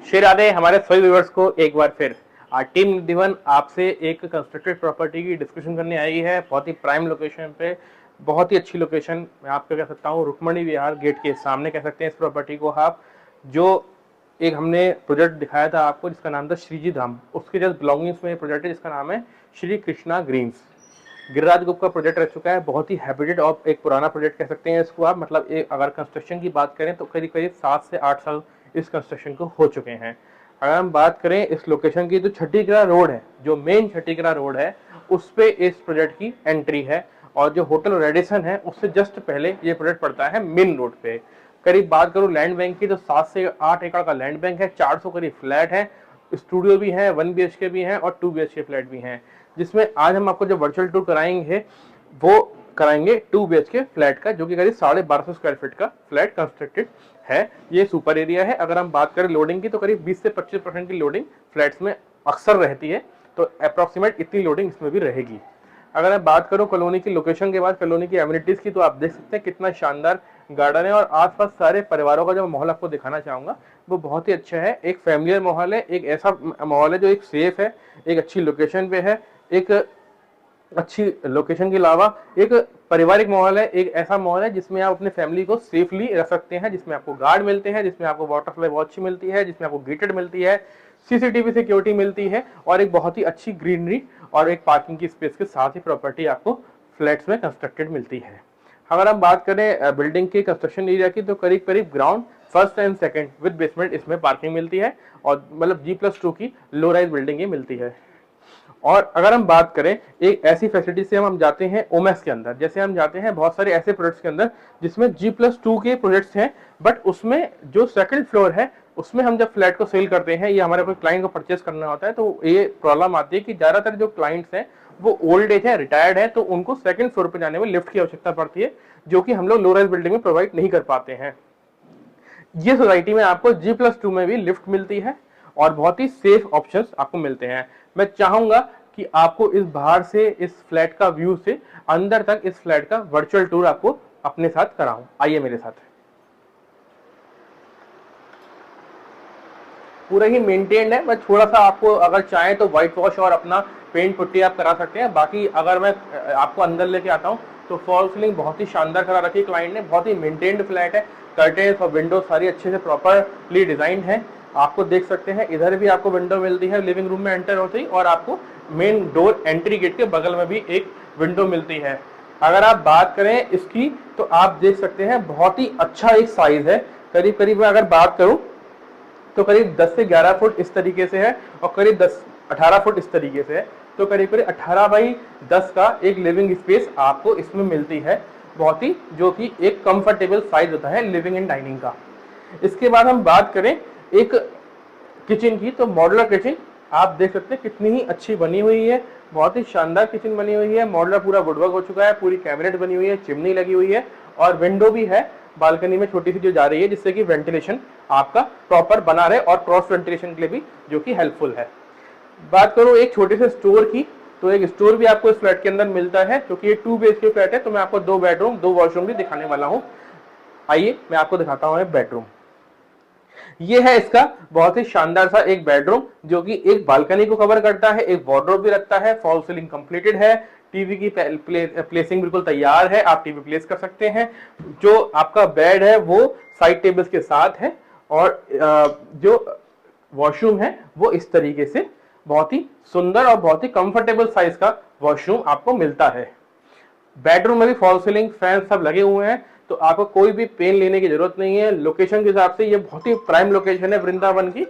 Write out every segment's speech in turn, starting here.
श्री राधे हमारे सभी व्यूअर्स को एक बार फिर टीम निधि वन आपसे एक कंस्ट्रक्टेड प्रॉपर्टी की डिस्कशन करने आई है। बहुत ही प्राइम लोकेशन पे, बहुत ही अच्छी लोकेशन, मैं आपको कह सकता हूँ रुक्मणी विहार गेट के सामने कह सकते हैं इस प्रॉपर्टी को आप। जो एक हमने प्रोजेक्ट दिखाया था आपको जिसका नाम था श्रीजी धाम, उसके जस्ट बिलोंगिंग्स में प्रोजेक्ट है जिसका नाम है श्री कृष्णा ग्रीन्स। गिरिराज ग्रुप का प्रोजेक्ट रह चुका है, बहुत ही हैबिटेड और एक पुराना प्रोजेक्ट कह सकते हैं इसको आप। मतलब अगर कंस्ट्रक्शन की बात करें तो करीब करीब 7 से 8 साल इस कंस्ट्रक्शन को हो चुके हैं। अगर हम बात करें इस लोकेशन की तो छठीगरा रोड है, जो मेन छठीगरा रोड है उस पे इस प्रोजेक्ट की एंट्री है। और जो होटल रेडिसन है उससे जस्ट पहले ये प्रोजेक्ट पड़ता है मेन रोड पे। करीब बात करूं लैंड बैंक की तो 7 से 8 एकड़ का लैंड बैंक है, 400 करीब फ्लैट है, स्टूडियो भी है, 1 BHK भी है और 2 BHK फ्लैट भी हैं। जिसमें आज हम आपको जो वर्चुअल टूर कराएंगे वो कराएंगे 2 BHK फ्लैट का, जो कि करीब 1250 स्क्वायर फीट का फ्लैट कंस्ट्रक्टेड है। ये सुपर एरिया है। अगर हम बात करें लोडिंग की तो करीब 20 से 25% की लोडिंग फ्लैट्स में अक्सर रहती है, तो अप्रॉक्सीमेट इतनी लोडिंग इसमें भी रहेगी। अगर मैं बात करूं कॉलोनी की लोकेशन के बाद कॉलोनी की एमिनिटीज की, तो आप देख सकते हैं कितना शानदार गार्डन है और आसपास सारे परिवारों का जो माहौल आपको दिखाना चाहूंगा वो बहुत ही अच्छा है। एक फैमिलियर माहौल है, एक ऐसा माहौल है जो एक सेफ है, एक अच्छी लोकेशन पे है, एक अच्छी लोकेशन के अलावा एक पारिवारिक माहौल है, एक ऐसा माहौल है जिसमें आप अपने फैमिली को सेफली रख सकते हैं, जिसमें आपको गार्ड मिलते हैं, जिसमें आपको वाटर सप्लाई बहुत अच्छी मिलती है, जिसमें आपको गेटेड मिलती है, CCTV सिक्योरिटी मिलती है और एक बहुत ही अच्छी ग्रीनरी और एक पार्किंग की स्पेस के साथ ही प्रॉपर्टी आपको फ्लैट्स में कंस्ट्रक्टेड मिलती है। अगर हम बात करें बिल्डिंग के कंस्ट्रक्शन एरिया की तो करीब करीब ground first and second with basement इसमें पार्किंग मिलती है और मतलब G+2 की लो राइज बिल्डिंग ये मिलती है। और अगर हम बात करें एक ऐसी फैसिलिटी से हम जाते हैं ओमेस के अंदर, जैसे हम जाते हैं बहुत सारे ऐसे प्रोजेक्ट्स के अंदर जिसमें G+2 के प्रोजेक्ट्स हैं, बट उसमें जो सेकंड फ्लोर है उसमें हम जब फ्लैट को सेल करते हैं या हमारे कोई क्लाइंट को परचेस करना होता है तो ये प्रॉब्लम आती है कि ज्यादातर जो क्लाइंट्स हैं वो ओल्ड एज है, रिटायर्ड है, तो उनको सेकंड फ्लोर पर जाने में लिफ्ट की आवश्यकता पड़ती है, जो कि हम लोग लो राइज बिल्डिंग में प्रोवाइड नहीं कर पाते हैं। ये सोसाइटी में आपको G+2 में भी लिफ्ट मिलती है और बहुत ही सेफ ऑप्शंस आपको मिलते हैं। मैं चाहूंगा कि आपको इस बाहर से इस फ्लैट का व्यू से अंदर तक इस फ्लैट का वर्चुअल टूर आपको अपने साथ कराऊं। आइए मेरे साथ। पूरा ही मेंटेन्ड है, बस थोड़ा सा आपको अगर चाहें तो व्हाइट वॉश और अपना पेंट पुट्टी आप करा सकते हैं। बाकी अगर मैं आपको अंदर लेके आता हूँ तो फॉल सीलिंग बहुत ही शानदार करा रखी है क्लाइंट ने, बहुत ही मेंटेन्ड फ्लैट है। कर्टेन्स और विंडो सारी अच्छे से प्रॉपरली डिजाइंड है। आपको देख सकते हैं इधर भी आपको विंडो मिलती है लिविंग रूम में एंटर होते ही, और आपको मेन डोर एंट्री गेट के बगल में भी एक विंडो मिलती है। अगर आप बात करें इसकी तो आप देख सकते हैं बहुत ही अच्छा एक साइज है। करीब करीब अगर बात करूं तो करीब 10 से 11 फुट इस तरीके से है और करीब 18 फुट इस तरीके से है, तो करीब करीब 18x10 का एक लिविंग स्पेस आपको इसमें मिलती है, बहुत ही जो कि एक कंफर्टेबल साइज होता है लिविंग एंड डाइनिंग का। इसके बाद हम बात करें एक किचन की तो मॉड्यूलर किचन आप देख सकते हैं कितनी ही अच्छी बनी हुई है, बहुत ही शानदार किचन बनी हुई है। मॉड्यूलर पूरा वुडवर्क हो चुका है, पूरी कैबिनेट बनी हुई है, चिमनी लगी हुई है और विंडो भी है बालकनी में छोटी सी जो जा रही है, जिससे कि वेंटिलेशन आपका प्रॉपर बना रहे और क्रॉस वेंटिलेशन के लिए भी जो कि हेल्पफुल है। बात करूं एक छोटे से स्टोर की तो एक स्टोर भी आपको इस फ्लैट के अंदर मिलता है, क्योंकि ये 2 BHK फ्लैट है तो मैं आपको 2 बेडरूम 2 वॉशरूम भी दिखाने वाला हूं। आइए मैं आपको दिखाता हूं एक बेडरूम। ये है इसका बहुत ही शानदार सा एक बेडरूम, जो कि एक बालकनी को कवर करता है, एक वार्डरोब भी रखता है, फॉल सीलिंग कंप्लीटेड है, टीवी की प्लेसिंग बिल्कुल तैयार है, आप टीवी प्लेस कर सकते हैं। जो आपका बेड है वो साइड टेबल्स के साथ है और जो वॉशरूम है वो इस तरीके से बहुत ही सुंदर और बहुत ही कंफर्टेबल साइज का वॉशरूम आपको मिलता है। बेडरूम में भी फॉल सीलिंग फैन सब लगे हुए हैं, तो आपको कोई भी पेन लेने की जरूरत नहीं है। लोकेशन के हिसाब से ये बहुत ही प्राइम लोकेशन है वृंदावन की,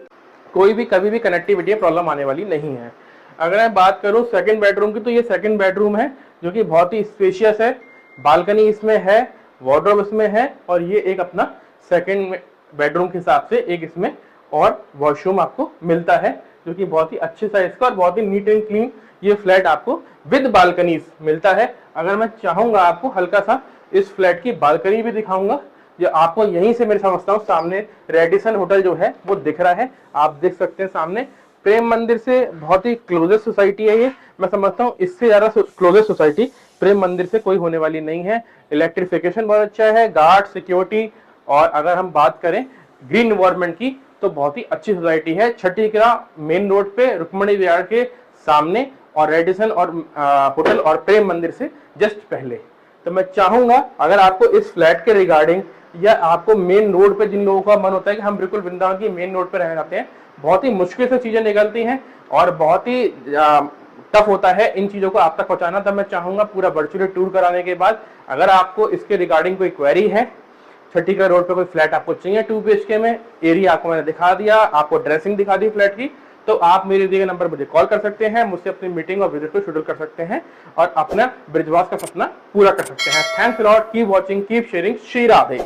कोई भी कभी भी कनेक्टिविटी प्रॉब्लम आने वाली नहीं है। अगर मैं बात करूं सेकंड बेडरूम की तो ये सेकंड बेडरूम है जो कि बहुत ही स्पेशियस है, बालकनी इसमें है, वार्डरोब इसमें है और ये एक अपना सेकंड बेडरूम के हिसाब से एक इसमें और वॉशरूम आपको मिलता है, जो कि बहुत ही अच्छे साइज का और बहुत ही नीट एंड क्लीन ये फ्लैट आपको विद बालकनीज मिलता है। अगर मैं चाहूंगा आपको हल्का सा इस फ्लैट की बालकनी भी दिखाऊंगा, जो आपको यहीं से मेरे समझता हूँ सामने रेडिसन होटल जो है वो दिख रहा है, आप देख सकते हैं सामने। प्रेम मंदिर से बहुत ही क्लोजेस्ट सोसाइटी है ये, मैं समझता हूँ इससे ज्यादा क्लोजेस्ट सोसाइटी प्रेम मंदिर से कोई होने वाली नहीं है। इलेक्ट्रिफिकेशन बहुत अच्छा है, गार्ड सिक्योरिटी, और अगर हम बात करें ग्रीन एनवायरनमेंट की तो बहुत ही अच्छी सोसाइटी है, छठीकरा मेन रोड पे रुक्मणी विहार के सामने और रेडिसन और होटल और प्रेम मंदिर से जस्ट पहले। तो मैं चाहूंगा अगर आपको इस फ्लैट के रिगार्डिंग या आपको मेन रोड पे, जिन लोगों का मन होता है कि हम बिल्कुल वृंदावन की मेन रोड पे रहना चाहते हैं, बहुत ही मुश्किल से चीजें निकलती हैं और बहुत ही टफ होता है इन चीजों को आप तक पहुंचाना, तब मैं चाहूंगा पूरा वर्चुअली टूर कराने के बाद अगर आपको इसके रिगार्डिंग कोई क्वेरी है, छठीकरा रोड पे कोई फ्लैट आपको चाहिए 2 BHK में, एरिया आपको मैंने दिखा दिया, आपको ड्रेसिंग दिखा दी फ्लैट की, तो आप मेरे दिए गए नंबर मुझे कॉल कर सकते हैं, मुझसे अपनी मीटिंग और विजिट को शेड्यूल कर सकते हैं और अपना ब्रिजवास का सपना पूरा कर सकते हैं। Thanks a lot, keep watching, keep sharing. Shri Radhe.